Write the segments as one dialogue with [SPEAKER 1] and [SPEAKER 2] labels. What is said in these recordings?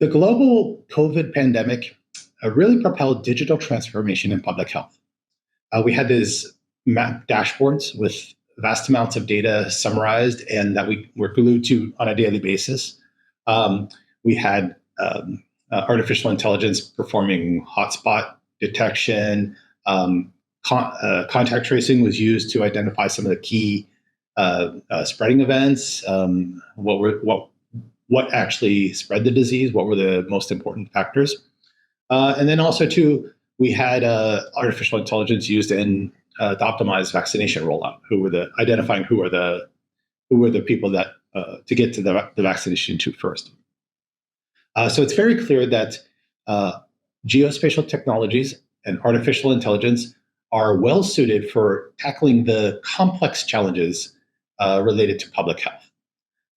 [SPEAKER 1] The global COVID pandemic really propelled digital transformation in public health. We had these map dashboards with vast amounts of data summarized and that we were glued to on a daily basis. We had artificial intelligence performing hotspot detection. Contact tracing was used to identify some of the key spreading events. What actually spread the disease? What were the most important factors? And then also too, we had artificial intelligence used in the optimized vaccination rollout. Identifying who were the people that to get to the vaccination to first. So it's very clear that geospatial technologies and artificial intelligence are well suited for tackling the complex challenges related to public health.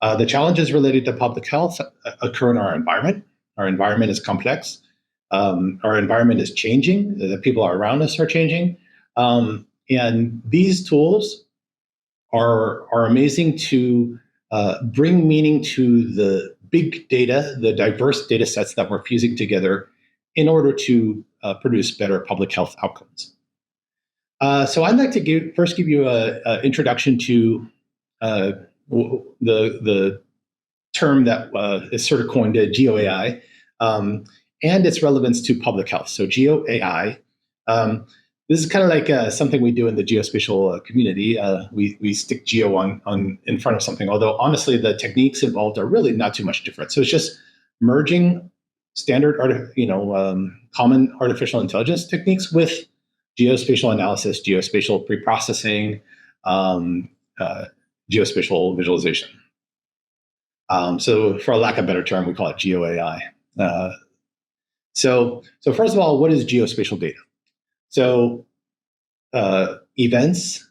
[SPEAKER 1] The challenges related to public health occur in our environment. Our environment is complex. Our environment is changing. The people around us are changing. And these tools are amazing to bring meaning to the big data, the diverse data sets that we're fusing together in order to produce better public health outcomes. So I'd like to first give you an introduction to the term that is sort of coined GeoAI and its relevance to public health. So GeoAI, this is kind of like something we do in the geospatial community. We stick geo on in front of something, although honestly the techniques involved are really not too much different. So it's just merging standard, common artificial intelligence techniques with geospatial analysis, geospatial preprocessing, geospatial visualization. So for lack of a better term, we call it GeoAI. So first of all, what is geospatial data? So events,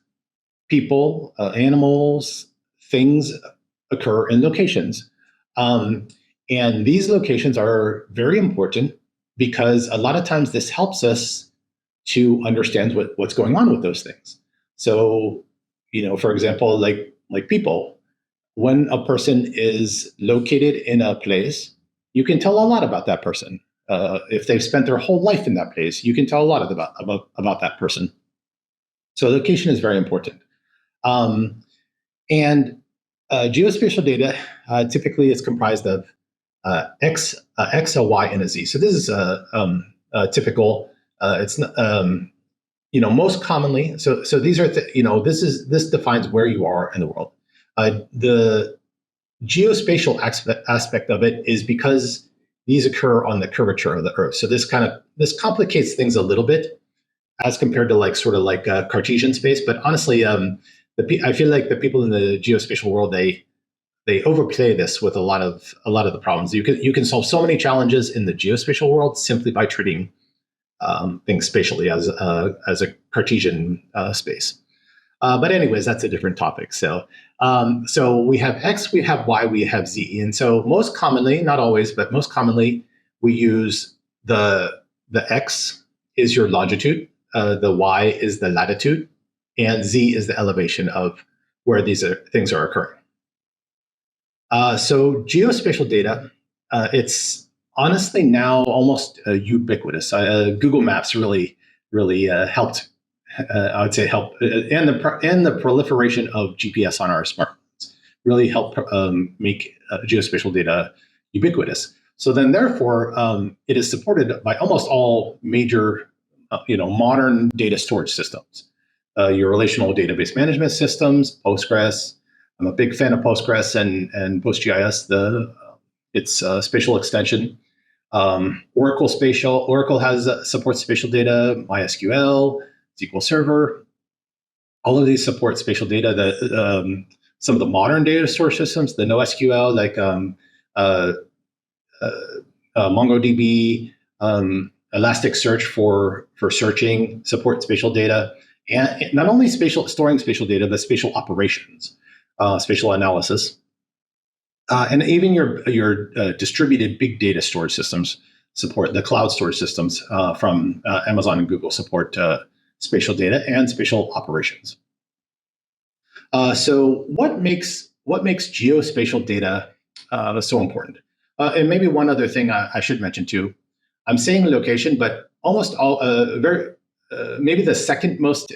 [SPEAKER 1] people, animals, things occur in locations. And these locations are very important because a lot of times this helps us to understand what's going on with those things. So, for example, like people, when a person is located in a place, you can tell a lot about that person. If they've spent their whole life in that place, you can tell a lot about that person. So location is very important. And geospatial data typically is comprised of X, a Y, and a Z. So this is typical. It's most commonly. So these are this defines where you are in the world. The geospatial aspect of it is because these occur on the curvature of the Earth. So this complicates things a little bit as compared to Cartesian space. But honestly, I feel like the people in the geospatial world they overplay this with a lot of the problems. You can solve so many challenges in the geospatial world simply by treating things spatially as a Cartesian space. But anyways, that's a different topic. So we have X, we have Y, we have Z. And so most commonly, not always, but most commonly, we use the X is your longitude, the Y is the latitude, and Z is the elevation of where these things are occurring. So geospatial data, it's honestly now almost ubiquitous. Google Maps really helped. I would say help, and the proliferation of GPS on our smartphones really helped make geospatial data ubiquitous. So then, therefore, it is supported by almost all major, modern data storage systems. Your relational database management systems, Postgres. I'm a big fan of Postgres and PostGIS. Its spatial extension. Oracle supports spatial data. MySQL. SQL Server, all of these support spatial data. Some of the modern data storage systems, the NoSQL, like MongoDB, Elasticsearch for searching, support spatial data, and not only storing spatial data, but spatial operations, spatial analysis, and even your distributed big data storage systems support the cloud storage systems from Amazon and Google support. Spatial data and spatial operations. So what makes geospatial data so important? And maybe one other thing I should mention too. I'm saying location, but almost all maybe the second most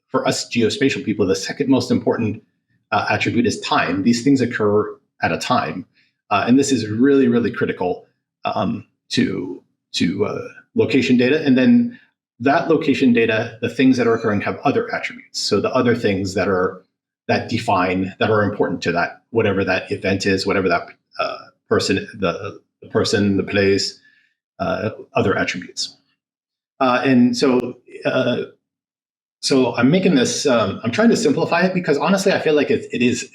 [SPEAKER 1] for us geospatial people, the second most important attribute is time. These things occur at a time, and this is really really critical to location data. And then that location data, the things that are occurring have other attributes. So the other things that are important to that, whatever that event is, whatever that person, the person, the place, other attributes. And so I'm making this. I'm trying to simplify it because honestly, I feel like it is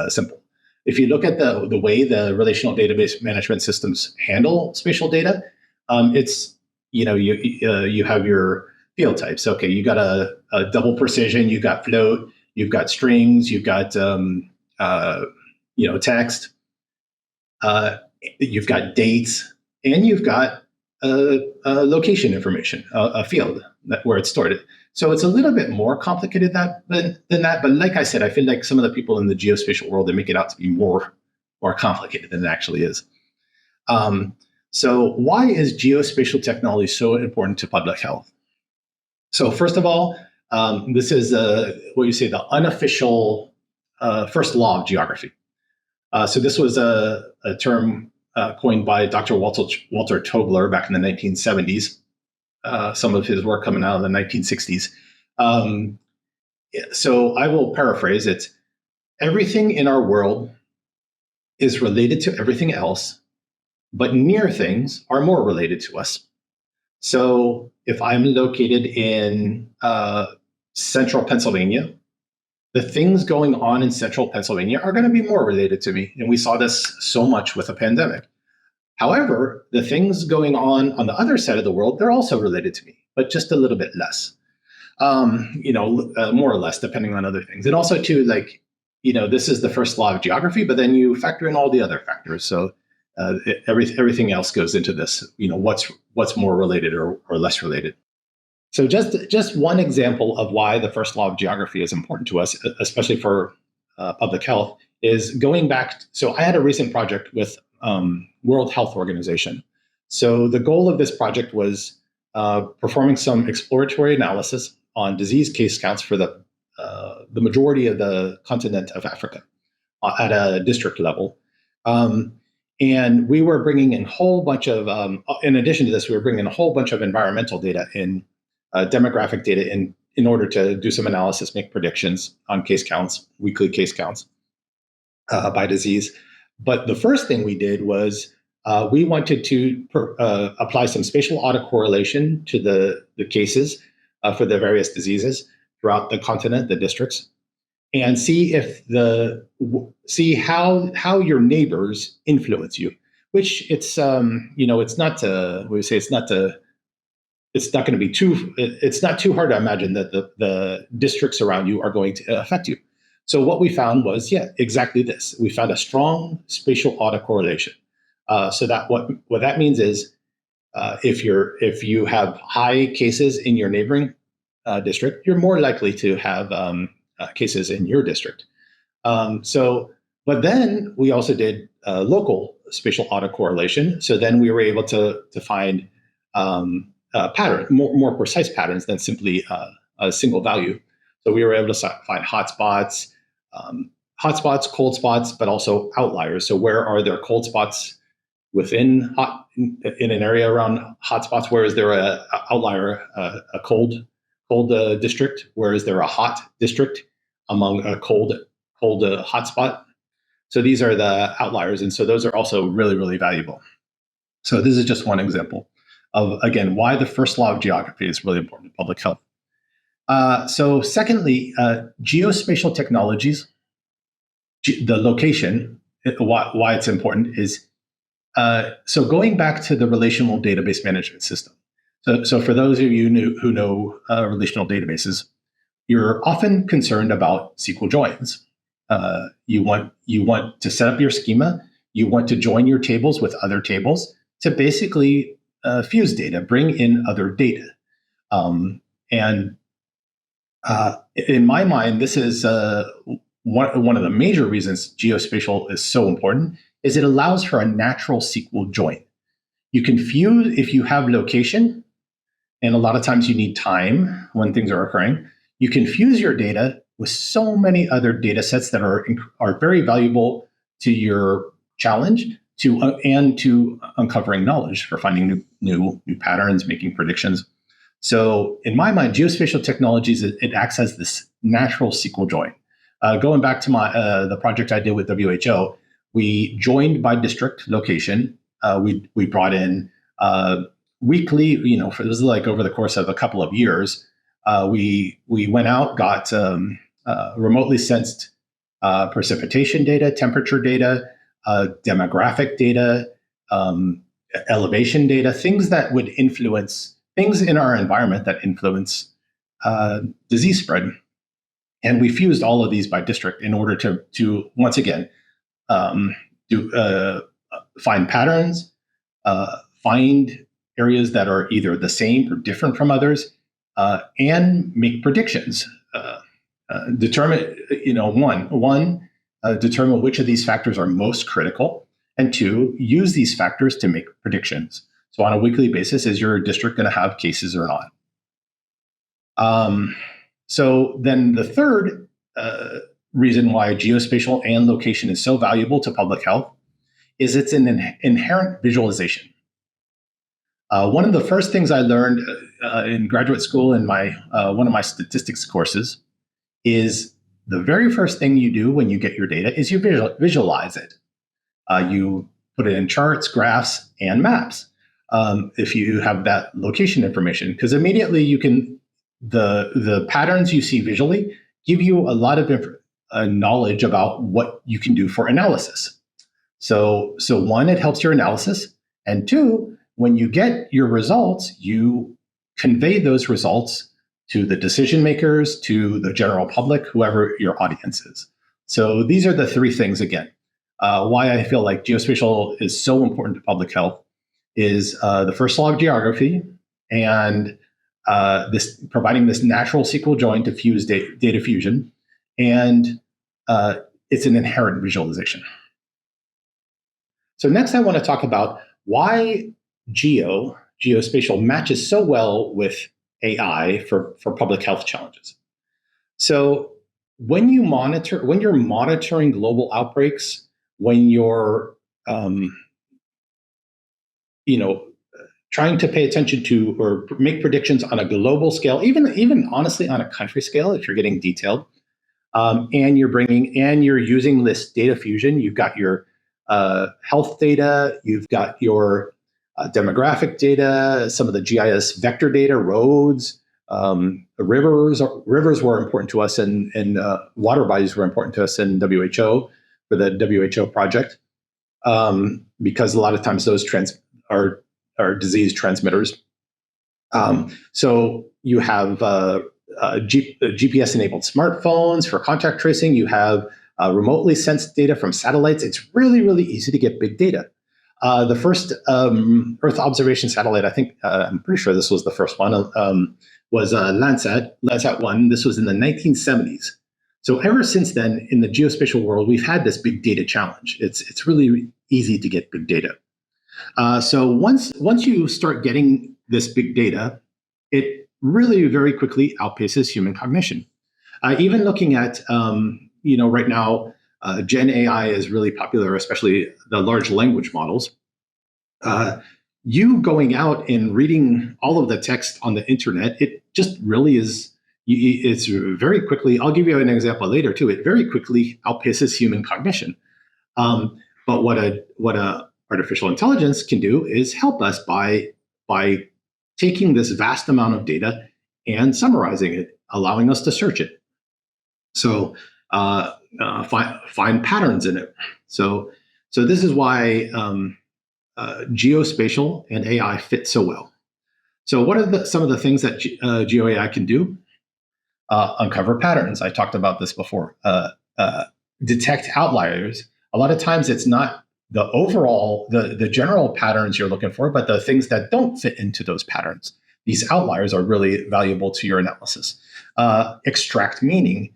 [SPEAKER 1] simple. If you look at the way the relational database management systems handle spatial data, it's you have your field types. Okay, you got a double precision, you got float, you've got strings, you've got text, you've got dates, and you've got location information, a field where it's stored. So it's a little bit more complicated than that. But like I said, I feel like some of the people in the geospatial world, they make it out to be more complicated than it actually is. So why is geospatial technology so important to public health? So first of all, this is what you say, the unofficial first law of geography. So this was a term coined by Dr. Walter Tobler back in the 1970s. Some of his work coming out in the 1960s. So I will paraphrase it. Everything in our world is related to everything else, but near things are more related to us. So if I'm located in central Pennsylvania, the things going on in central Pennsylvania are going to be more related to me. And we saw this so much with the pandemic. However, the things going on the other side of the world, they're also related to me, but just a little bit less, more or less, depending on other things. And also, too, this is the first law of geography, but then you factor in all the other factors. So everything else goes into this, what's more related or less related. So just one example of why the first law of geography is important to us, especially for public health, is going back. So I had a recent project with World Health Organization. So the goal of this project was performing some exploratory analysis on disease case counts for the majority of the continent of Africa at a district level. And we were bringing in a whole bunch of, in addition to this, we were bringing in a whole bunch of environmental data in demographic data in order to do some analysis, make predictions on case counts, weekly case counts by disease. But the first thing we did was we wanted to apply some spatial autocorrelation to the cases for the various diseases throughout the continent, the districts, and see how your neighbors influence you. Which it's not going to be it's not too hard to imagine that the districts around you are going to affect you. So what we found was, exactly this. We found a strong spatial autocorrelation. So that what that means is, if you have high cases in your neighboring district, you're more likely to have cases in your district. But then we also did local spatial autocorrelation. So then we were able to find more precise patterns than simply a single value. So we were able to find hotspots, cold spots, but also outliers. So where are there cold spots in an area around hotspots? Where is there a outlier, a cold district? Where is there a hot district among a cold hotspot? So these are the outliers, and so those are also really, really valuable. So this is just one example of, again, why the first law of geography is really important in public health. So secondly, geospatial technologies, the location, why it's important is, so going back to the relational database management system. So for those of you who know relational databases, you're often concerned about SQL joins. You want to set up your schema. You want to join your tables with other tables to basically fuse data, bring in other data. And in my mind, this is one of the major reasons geospatial is so important, is it allows for a natural SQL join. You can fuse, if you have location, and a lot of times you need time when things are occurring, you can fuse your data with so many other data sets that are very valuable to your challenge and to uncovering knowledge for finding new patterns, making predictions. So in my mind, geospatial technologies, it acts as this natural SQL join. Going back to the project I did with WHO, we joined by district location. We brought in weekly, it was like over the course of a couple of years, we went out, got remotely sensed precipitation data, temperature data, demographic data, elevation data, things that would influence things in our environment that influence disease spread. And we fused all of these by district in order to once again, find patterns, find areas that are either the same or different from others, and make predictions. Determine, determine which of these factors are most critical, and two, use these factors to make predictions. So on a weekly basis, is your district going to have cases or not? So then the third reason why geospatial and location is so valuable to public health is it's an inherent visualization. One of the first things I learned in graduate school in one of my statistics courses is the very first thing you do when you get your data is you visualize it. You put it in charts, graphs, and maps. If you have that location information, because immediately you can, the patterns you see visually give you a lot of knowledge about what you can do for analysis. So one, it helps your analysis, and two, when you get your results, you convey those results to the decision makers, to the general public, whoever your audience is. So these are the three things, again, why I feel like geospatial is so important to public health is the first law of geography and providing this natural SQL join to fuse data fusion, and it's an inherent visualization. So next I want to talk about why geospatial matches so well with AI for public health challenges. So when you're monitoring global outbreaks, when you're trying to pay attention to or make predictions on a global scale, even honestly on a country scale, if you're getting detailed, and you're using this data fusion, you've got your health data, you've got your demographic data, some of the GIS vector data, roads, rivers were important to us, and water bodies were important to us in WHO for the WHO project, because a lot of times those are disease transmitters. So you have GPS-enabled smartphones for contact tracing. You have remotely sensed data from satellites. It's really, really easy to get big data. The first Earth observation satellite, I think, I'm pretty sure this was the first one, was Landsat 1. This was in the 1970s. So ever since then, in the geospatial world, we've had this big data challenge. It's really easy to get big data. So once you start getting this big data, it really very quickly outpaces human cognition. Even looking at, right now, Gen AI is really popular, especially the large language models. You going out and reading all of the text on the internet, it just really is, it's very quickly, I'll give you an example later too, it very quickly outpaces human cognition. But what a artificial intelligence can do is help us by taking this vast amount of data and summarizing it, allowing us to search it. So find patterns in it. So this is why geospatial and AI fit so well. So what are some of the things that GeoAI can do? Uncover patterns. I talked about this before. Detect outliers. A lot of times it's not the overall, the general patterns you're looking for, but the things that don't fit into those patterns. These outliers are really valuable to your analysis. Extract meaning,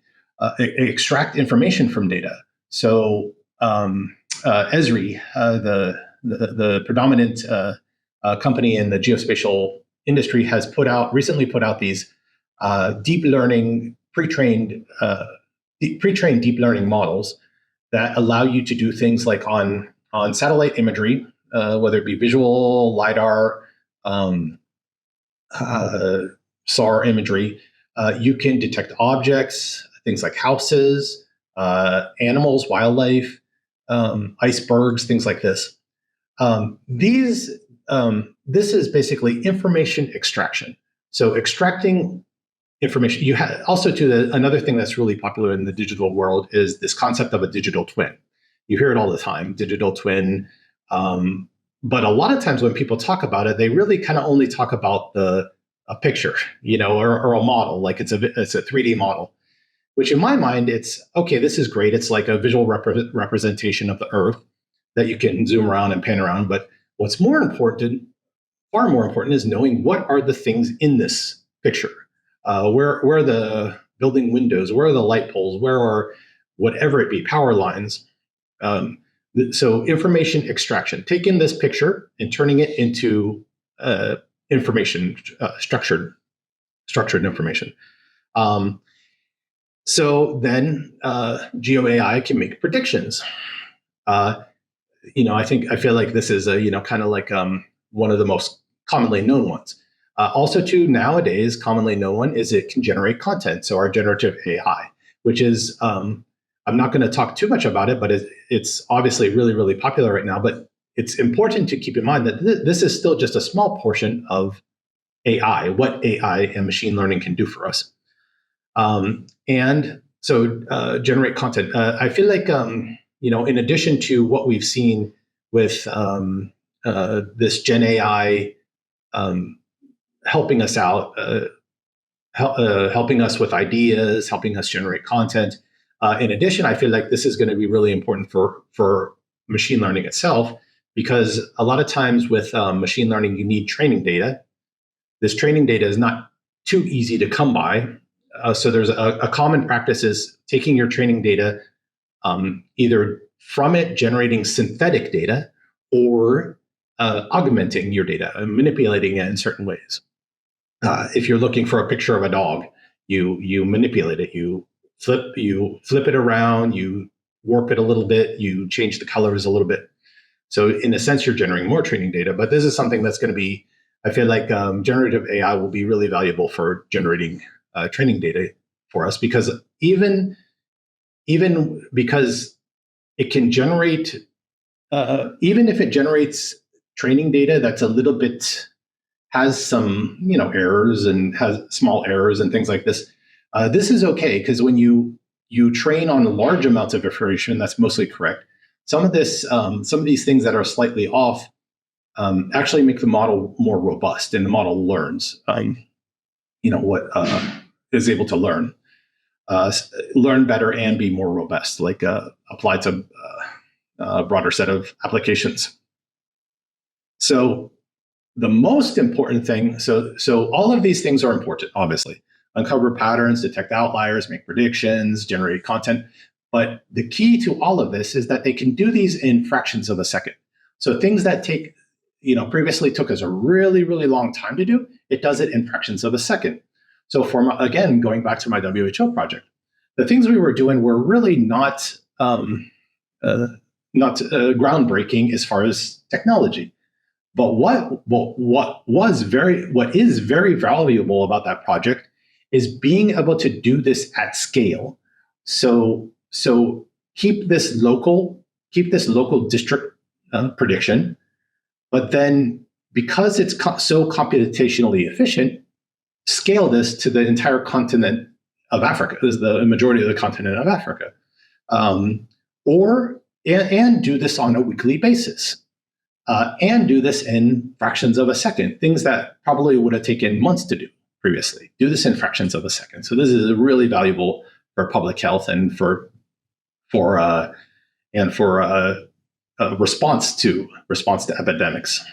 [SPEAKER 1] extract information from data. So Esri, the predominant company in the geospatial industry, has recently put out these deep learning pre-trained deep learning models that allow you to do things like on satellite imagery, whether it be visual, lidar, um, SAR imagery. You can detect objects, things like houses, animals, wildlife, icebergs, things like this. This is basically information extraction. So extracting information. You have also another thing that's really popular in the digital world is this concept of a digital twin. You hear it all the time, digital twin. But a lot of times when people talk about it, they really kind of only talk about a picture, or a model, like it's a 3D model. Which in my mind, it's okay. This is great. It's like a visual representation of the Earth that you can zoom around and pan around. But what's far more important, is knowing what are the things in this picture. Where are the building windows? Where are the light poles? Where are whatever it be, power lines? So information extraction, taking this picture and turning it into information, structured information. So then GeoAI can make predictions. I feel like this is kind of like one of the most commonly known ones. Also, too, nowadays, commonly known one is it can generate content. So our generative AI, which is, I'm not going to talk too much about it, but it's obviously really, really popular right now. But it's important to keep in mind that this is still just a small portion of AI, what AI and machine learning can do for us. And so generate content. I feel like, in addition to what we've seen with this Gen AI helping us out, helping us with ideas, helping us generate content. In addition, I feel like this is going to be really important for machine learning itself, because a lot of times with machine learning, you need training data. This training data is not too easy to come by. So there's a common practice is taking your training data, either from it generating synthetic data or augmenting your data and manipulating it in certain ways. If you're looking for a picture of a dog, you manipulate it, you flip it around, you warp it a little bit, you change the colors a little bit. So in a sense, you're generating more training data. But this is something that's going to be, I feel like generative AI will be really valuable for generating training data for us, because even because it can generate, even if it generates training data that's a little bit, has some errors and has small errors and things like this. This is okay, because when you train on large amounts of information, that's mostly correct. Some of these things that are slightly off actually make the model more robust, and the model learns. What is able to learn better and be more robust, like applied to a broader set of applications. So the most important thing, so all of these things are important, obviously. Uncover patterns, detect outliers, make predictions, generate content. But the key to all of this is that they can do these in fractions of a second. So things that previously took us a really, really long time to do, it does it in fractions of a second. So again, going back to my WHO project, the things we were doing were really not groundbreaking as far as technology. But what is very valuable about that project is being able to do this at scale. So keep this local district prediction, but then because it's so computationally efficient, scale this to the entire continent of Africa, is the majority of the continent of Africa, and do this on a weekly basis, and do this in fractions of a second, things that probably would have taken months to do previously. Do this in fractions of a second. So this is really valuable for public health and for response to epidemics.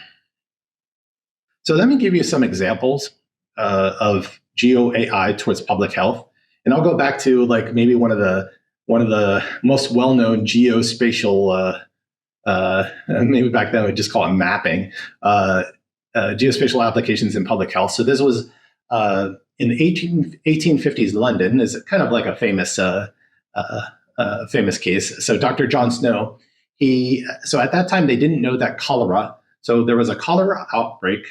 [SPEAKER 1] So let me give you some examples of GeoAI towards public health, and I'll go back to like maybe one of the most well-known geospatial maybe back then we'd just call it mapping, geospatial applications in public health. So this was in the 1850s London, is kind of like a famous case. So Dr. John Snow, so at that time they didn't know that cholera. So there was a cholera outbreak.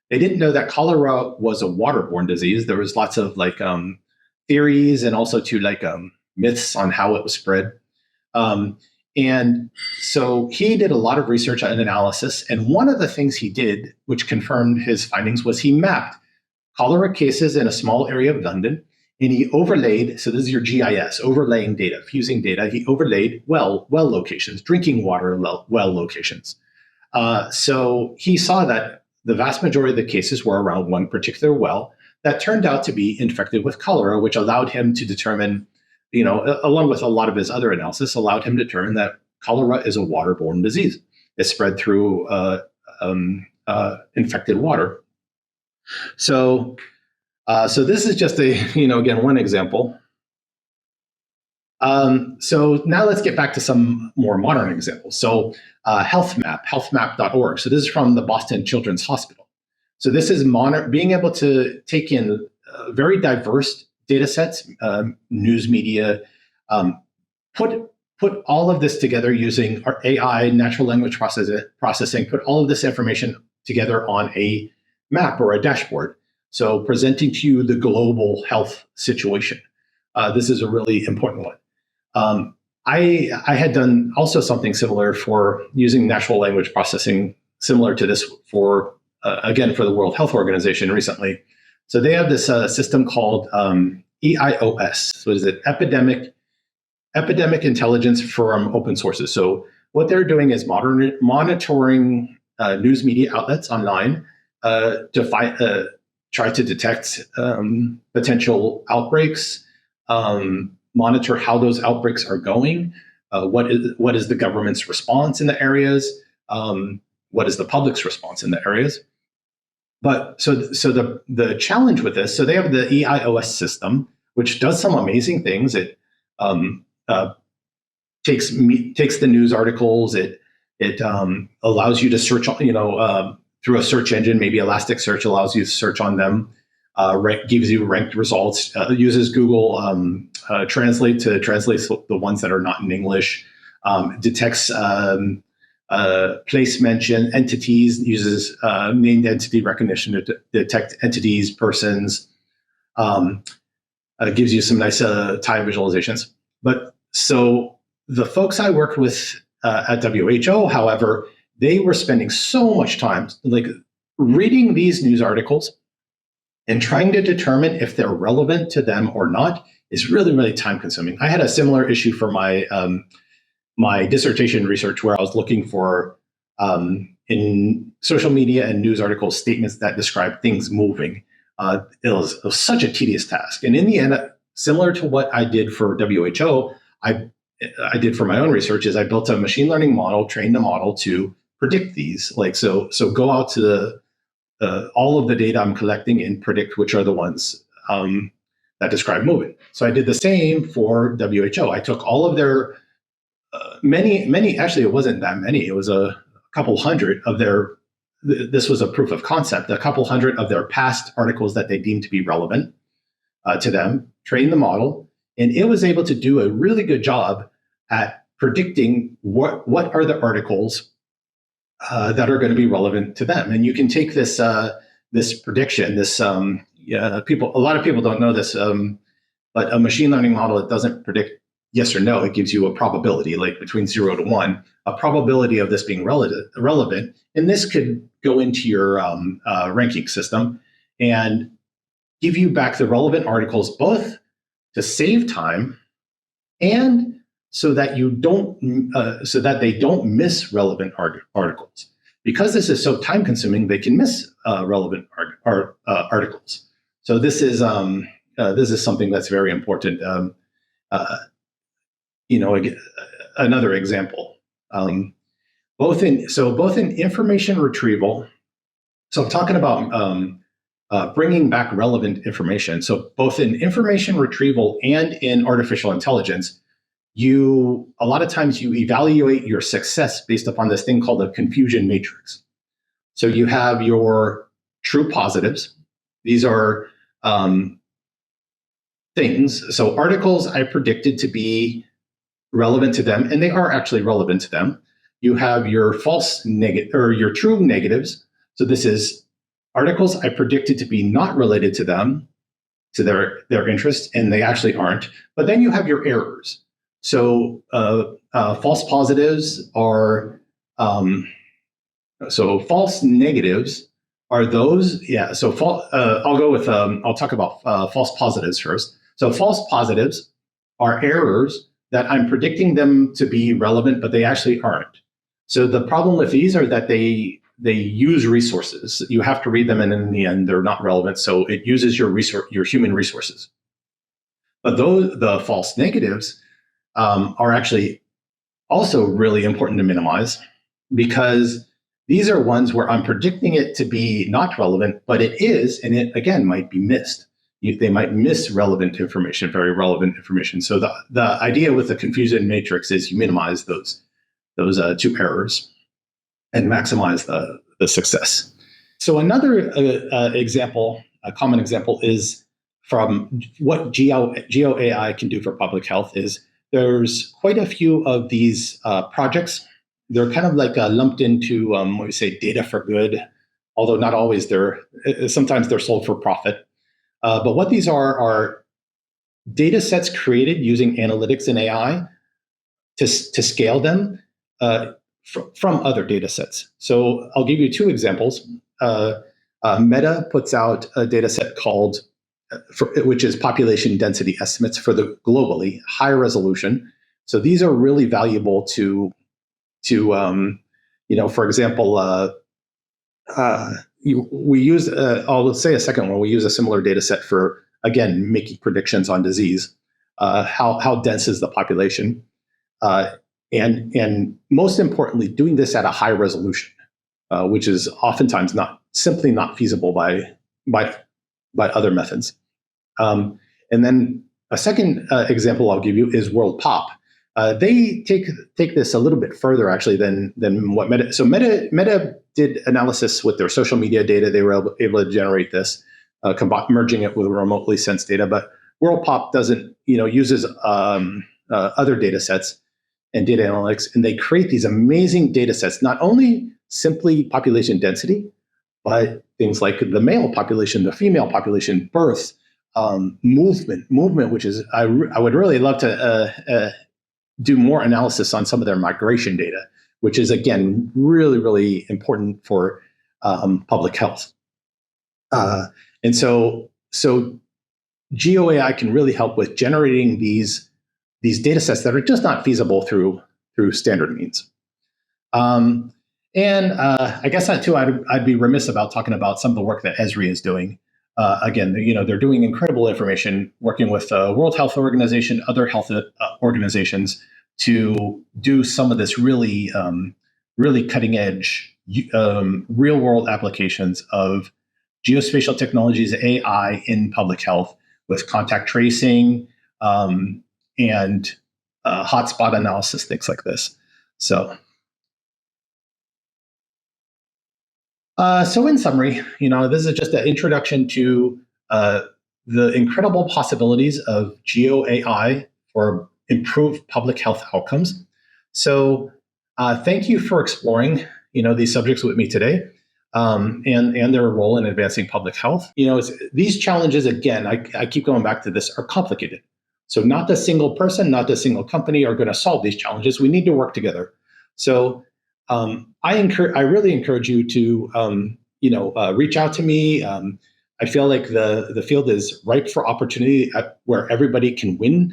[SPEAKER 1] They didn't know that cholera was a waterborne disease. There was lots of theories and also myths on how it was spread. And so he did a lot of research and analysis. And one of the things he did, which confirmed his findings, was he mapped cholera cases in a small area of London. And he overlaid, so this is your GIS, overlaying data, fusing data. He overlaid well locations, drinking water well locations. So he saw that the vast majority of the cases were around one particular well that turned out to be infected with cholera, which allowed him to determine, along with a lot of his other analysis, allowed him to determine that cholera is a waterborne disease. It's spread through infected water. So this is just again, one example. So now let's get back to some more modern examples. So healthmap.org. So this is from the Boston Children's Hospital. So this is being able to take in very diverse data sets, news media, put all of this together using our AI, natural language processing, put all of this information together on a map or a dashboard. So presenting to you the global health situation. This is a really important one. I had done also something similar for using natural language processing, similar to this for the World Health Organization recently. So they have this system called EIOS. So is it Epidemic Intelligence from Open Sources. So what they're doing is monitoring news media outlets online to try to detect potential outbreaks, monitor how those outbreaks are going, what is the government's response in the areas, what is the public's response in the areas. But so the challenge with this, so they have the EIOS system, which does some amazing things. It takes the news articles. It allows you to search, through a search engine, maybe Elasticsearch allows you to search on them. Gives you ranked results. Uses Google Translate to translate the ones that are not in English. Detects place mention entities. Uses named entity recognition to detect entities, persons. Gives you some nice time visualizations. But so the folks I worked with at WHO, however, they were spending so much time reading these news articles and trying to determine if they're relevant to them or not is really, really time consuming. I had a similar issue for my my dissertation research, where I was looking for in social media and news articles statements that describe things moving. It was such a tedious task. And in the end, similar to what I did for WHO, I did for my own research is I built a machine learning model, trained the model to predict these. So go out to all of the data I'm collecting and predict which are the ones that describe movement. So I did the same for WHO. I took all of their many. Actually, it wasn't that many. It was a couple hundred of their. This was a proof of concept. A couple hundred of their past articles that they deemed to be relevant to them. Trained the model, and it was able to do a really good job at predicting what are the articles that are going to be relevant to them. And you can take this this prediction. A lot of people don't know this, but a machine learning model, it doesn't predict yes or no. It gives you a probability, like between 0 to 1, a probability of this being relevant. And this could go into your ranking system and give you back the relevant articles, both to save time and so that they don't miss relevant articles. Because this is so time consuming, they can miss relevant articles. So this is something that's very important. Another example, both in information retrieval. So I'm talking about bringing back relevant information. So both in information retrieval and in artificial intelligence, a lot of times you evaluate your success based upon this thing called a confusion matrix. So you have your true positives. These are things. So articles I predicted to be relevant to them, and they are actually relevant to them. You have your false negative or your true negatives. So this is articles I predicted to be not related to them, to their interest, and they actually aren't. But then you have your errors. So false positives are so false negatives are those. Yeah. So I'll go with I'll talk about false positives first. So false positives are errors that I'm predicting them to be relevant, but they actually aren't. So the problem with these are that they use resources. You have to read them, and in the end, they're not relevant. So it uses your human resources. But the false negatives are actually also really important to minimize, because these are ones where I'm predicting it to be not relevant, but it is, and it again might be missed. They might miss relevant information, very relevant information. So the idea with the confusion matrix is you minimize those two errors and maximize the success. So another example, a common example, is from what GeoAI can do for public health. Is there's quite a few of these projects. They're kind of like lumped into what we say data for good, although not always. Sometimes they're sold for profit. But what these are data sets created using analytics and AI to scale them from other data sets. So I'll give you two examples. Meta puts out a data set called, which is population density estimates for the globally, high resolution. So these are really valuable to for example, we use, I'll say a second one, we use a similar data set for, again, making predictions on disease. How dense is the population? And most importantly, doing this at a high resolution, which is oftentimes simply not feasible by other methods. And then a second example I'll give you is World Pop. They take this a little bit further actually than what Meta. So Meta did analysis with their social media data. They were able to generate this, merging it with remotely sensed data. But World Pop doesn't, uses other data sets and data analytics, and they create these amazing data sets, not only simply population density, but things like the male population, the female population, births, movement, which is I would really love to do more analysis on some of their migration data, which is again really, really important for public health. And so GeoAI can really help with generating these data sets that are just not feasible through standard means. And I guess that too, I'd be remiss about talking about some of the work that Esri is doing. Again, they're doing incredible information, working with the World Health Organization, other health organizations, to do some of this really, really cutting edge, real world applications of geospatial technologies, AI in public health, with contact tracing and hotspot analysis, things like this. So in summary, this is just an introduction to the incredible possibilities of GeoAI for improved public health outcomes. So thank you for exploring, these subjects with me today, and their role in advancing public health. These challenges, again, I keep going back to this, are complicated. So not the single person, not the single company are going to solve these challenges. We need to work together. So I really encourage you to, reach out to me. I feel like the field is ripe for opportunity where everybody can win,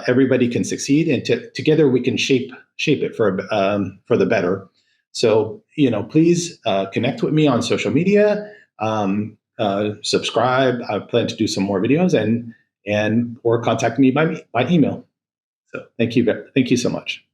[SPEAKER 1] everybody can succeed, and together we can shape it for the better. So, please connect with me on social media, subscribe. I plan to do some more videos or contact me by email. So thank you so much.